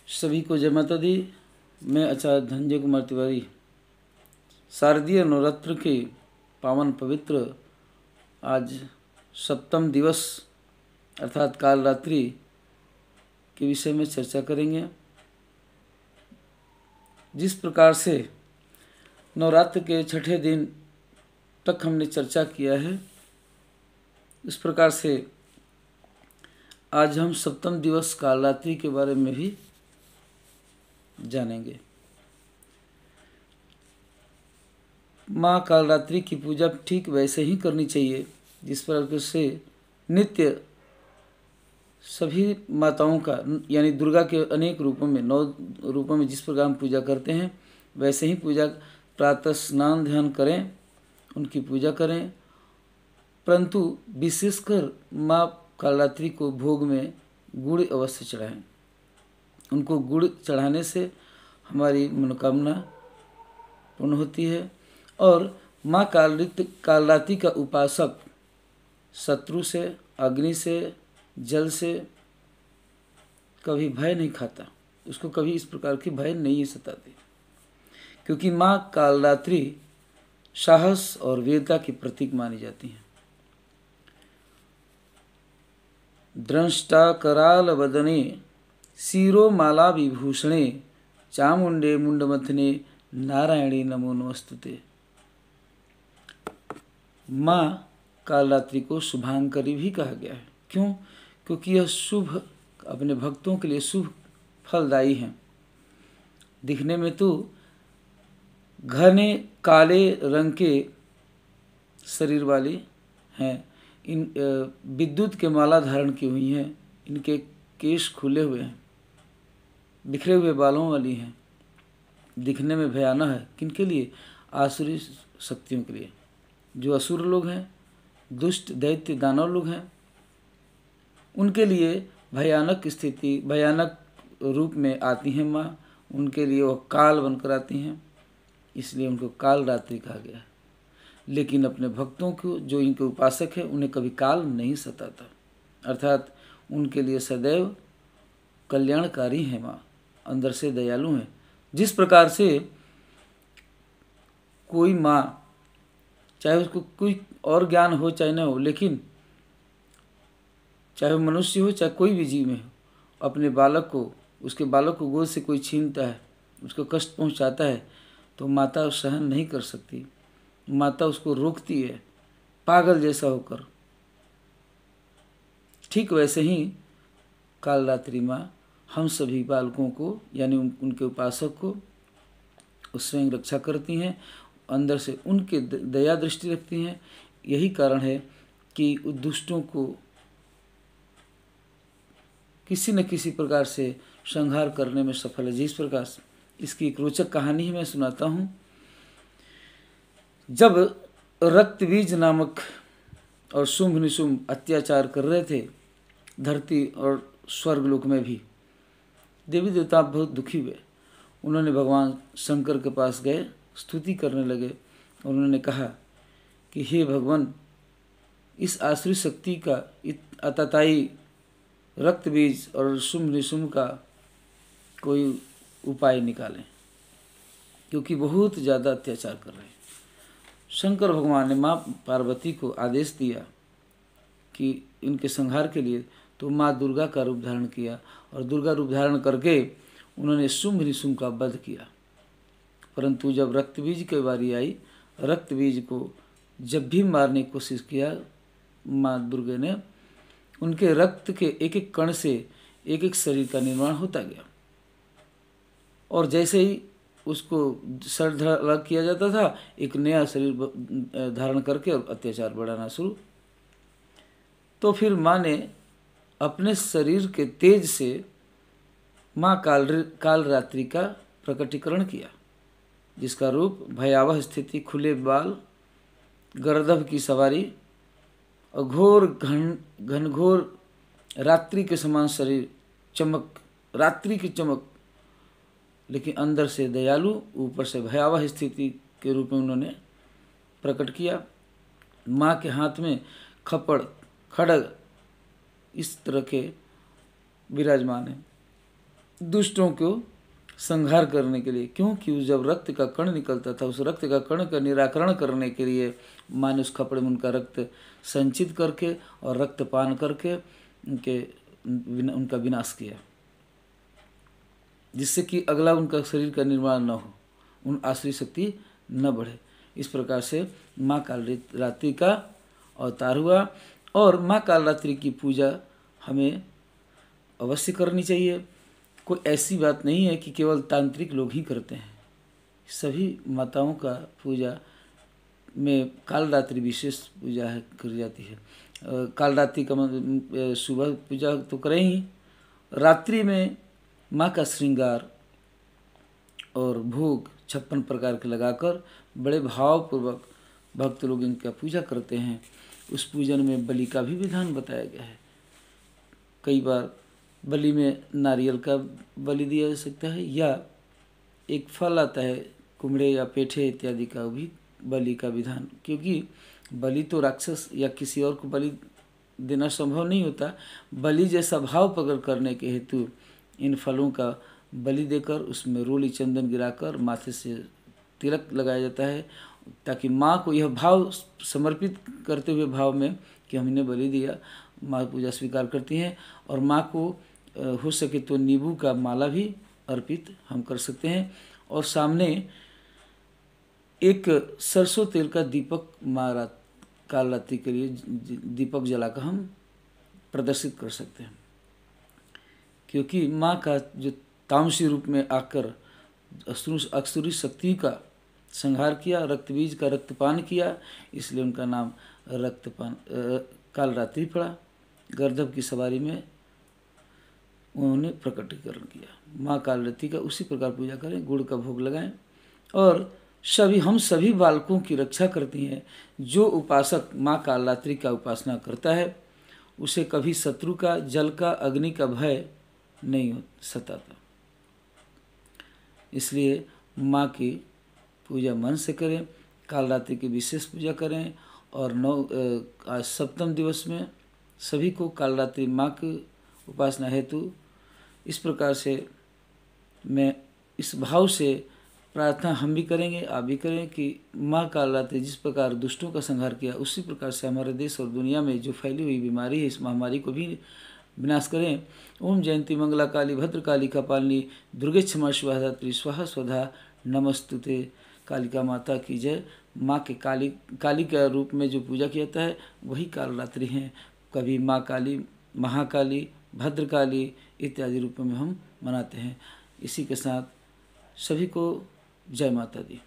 सभी को जय माता दी। मैं आचार्य धनंजय कुमार तिवारी शारदीय नवरात्र के पावन पवित्र आज सप्तम दिवस अर्थात काल रात्रि के विषय में चर्चा करेंगे। जिस प्रकार से नवरात्र के छठे दिन तक हमने चर्चा किया है, इस प्रकार से आज हम सप्तम दिवस काल रात्रि के बारे में भी जानेंगे। माँ काल रात्रि की पूजा ठीक वैसे ही करनी चाहिए जिस प्रकार से नित्य सभी माताओं का यानी दुर्गा के अनेक रूपों में 9 रूपों में जिस प्रकार हम पूजा करते हैं वैसे ही पूजा प्रातः स्नान ध्यान करें, उनकी पूजा करें। परंतु विशेषकर माँ काल रात्रि को भोग में गुड़ अवश्य चढ़ाएं। उनको गुड़ चढ़ाने से हमारी मनोकामना पूर्ण होती है। और माँ काल रात्रि का उपासक शत्रु से, अग्नि से, जल से कभी भय नहीं खाता, उसको कभी इस प्रकार की भय नहीं सताती, क्योंकि माँ काल रात्रि साहस और वीरता की प्रतीक मानी जाती हैं। द्रष्टा कराल वदने शिरो माला विभूषणे चामुंडे मुंडमथने नारायणी नमो नमस्तुते। माँ कालरात्रि को शुभांकरी भी कहा गया है। क्यों? क्योंकि यह शुभ अपने भक्तों के लिए शुभ फलदायी है। दिखने में तो घने काले रंग के शरीर वाली हैं, इन विद्युत के माला धारण की हुई हैं, इनके केश खुले हुए हैं, बिखरे हुए बालों वाली हैं, दिखने में भयानक है। किनके लिए? आसुरी शक्तियों के लिए। जो असुर लोग हैं, दुष्ट दैत्य दानव लोग हैं, उनके लिए भयानक स्थिति, भयानक रूप में आती हैं माँ। उनके लिए वह काल बनकर आती हैं, इसलिए उनको काल रात्रि कहा गया है। लेकिन अपने भक्तों को, जो इनके उपासक हैं, उन्हें कभी काल नहीं सताता, अर्थात उनके लिए सदैव कल्याणकारी है माँ, अंदर से दयालु हैं। जिस प्रकार से कोई माँ, चाहे उसको कोई और ज्ञान हो चाहे न हो, लेकिन चाहे वो मनुष्य हो चाहे कोई भी जीव में हो, अपने बालक को, उसके बालक को गोद से कोई छीनता है, उसको कष्ट पहुंचाता है, तो माता सहन नहीं कर सकती। माता उसको रोकती है पागल जैसा होकर। ठीक वैसे ही काल रात्रि माँ हम सभी बालकों को यानी उनके उपासक को स्वयं रक्षा करती हैं, अंदर से उनके दया दृष्टि रखती हैं। यही कारण है कि दुष्टों को किसी न किसी प्रकार से संहार करने में सफल है। जिस प्रकार से इसकी एक रोचक कहानी ही मैं सुनाता हूँ। जब रक्तबीज नामक और शुंभ निशुंभ अत्याचार कर रहे थे धरती और स्वर्गलोक में भी, देवी देवता बहुत दुखी हुए। उन्होंने भगवान शंकर के पास गए, स्तुति करने लगे। उन्होंने कहा कि हे भगवान, इस आसुरी शक्ति का अतताई रक्तबीज और शुंभ निशुंभ का कोई उपाय निकालें, क्योंकि बहुत ज़्यादा अत्याचार कर रहे हैं। शंकर भगवान ने माँ पार्वती को आदेश दिया कि इनके संहार के लिए, तो माँ दुर्गा का रूप धारण किया और दुर्गा रूप धारण करके उन्होंने शुंभ निशुंभ का वध किया। परंतु जब रक्तबीज की बारी आई, रक्तबीज को जब भी मारने की कोशिश किया, माँ दुर्गा ने उनके रक्त के एक एक कण से एक एक शरीर का निर्माण होता गया। और जैसे ही उसको शरीर अलग किया जाता था, एक नया शरीर धारण करके और अत्याचार बढ़ाना शुरू। तो फिर माँ ने अपने शरीर के तेज से माँ काल रात्रि का प्रकटीकरण किया, जिसका रूप भयावह स्थिति, खुले बाल, गर्दभ की सवारी और घोर घनघोर रात्रि के समान शरीर, चमक, रात्रि की चमक, लेकिन अंदर से दयालु, ऊपर से भयावह स्थिति के रूप में उन्होंने प्रकट किया। माँ के हाथ में खप्पड़, खड्ग, इस तरह के विराजमान है दुष्टों को संहार करने के लिए। क्योंकि जब रक्त का कण निकलता था, उस रक्त का कण का निराकरण करने के लिए माँ ने उस खपड़े में उनका रक्त संचित करके और रक्तपान करके उनका विनाश किया, जिससे कि अगला उनका शरीर का निर्माण न हो, उन आसुरी शक्ति न बढ़े। इस प्रकार से माँ कालरात्रि का अवतार हुआ। और माँ कालरात्रि की पूजा हमें अवश्य करनी चाहिए। कोई ऐसी बात नहीं है कि केवल तांत्रिक लोग ही करते हैं, सभी माताओं का पूजा में कालरात्रि विशेष पूजा है करी जाती है। कालरात्रि का सुबह पूजा तो करें ही, रात्रि में माँ का श्रृंगार और भोग 56 प्रकार के लगाकर बड़े भावपूर्वक भक्त लोग इनका पूजा करते हैं। उस पूजन में बलि का भी विधान बताया गया है। कई बार बलि में नारियल का बलि दिया जा सकता है, या एक फल आता है कुमड़े या पेठे इत्यादि का भी बलि का विधान, क्योंकि बलि तो राक्षस या किसी और को बलि देना संभव नहीं होता। बलि जैसा भाव प्रकट करने के हेतु इन फलों का बलि देकर उसमें रोली चंदन गिराकर माथे से तिलक लगाया जाता है, ताकि माँ को यह भाव समर्पित करते हुए भाव में कि हमने बलि दिया, माँ पूजा स्वीकार करती हैं। और माँ को हो सके तो नींबू का माला भी अर्पित हम कर सकते हैं। और सामने एक सरसों तेल का दीपक माँ कालरात्रि के लिए दीपक जलाकर हम प्रदर्शित कर सकते हैं, क्योंकि माँ का जो तामसी रूप में आकर असुरी शक्ति का संहार किया, रक्तबीज का रक्तपान किया, इसलिए उनका नाम रक्तपान कालरात्रि पड़ा। गर्दभ की सवारी में उन्होंने प्रकटीकरण किया। माँ कालरात्रि का उसी प्रकार पूजा करें, गुड़ का भोग लगाएं। और हम सभी बालकों की रक्षा करती हैं। जो उपासक माँ कालरात्रि का उपासना करता है उसे कभी शत्रु का, जल का, अग्नि का भय नहीं सताता। इसलिए माँ की पूजा मन से करें, कालरात्रि की विशेष पूजा करें। और आज सप्तम दिवस में सभी को कालरात्रि माँ की उपासना हेतु इस प्रकार से मैं इस भाव से प्रार्थना हम भी करेंगे, आप भी करें कि माँ कालरात्रि जिस प्रकार दुष्टों का संहार किया, उसी प्रकार से हमारे देश और दुनिया में जो फैली हुई बीमारी है, इस महामारी को भी विनाश करें। ओम जयंती मंगला काली भद्रकाली कपालिनी दुर्गे क्षमा शिवा धात्री स्वाहा स्वधा नमस्तुते। कालिका माता की जय। माँ के काली के रूप में जो पूजा किया जाता है वही कालरात्रि हैं। कभी माँ काली, महाकाली, भद्रकाली इत्यादि रूपों में हम मनाते हैं। इसी के साथ सभी को जय माता दी।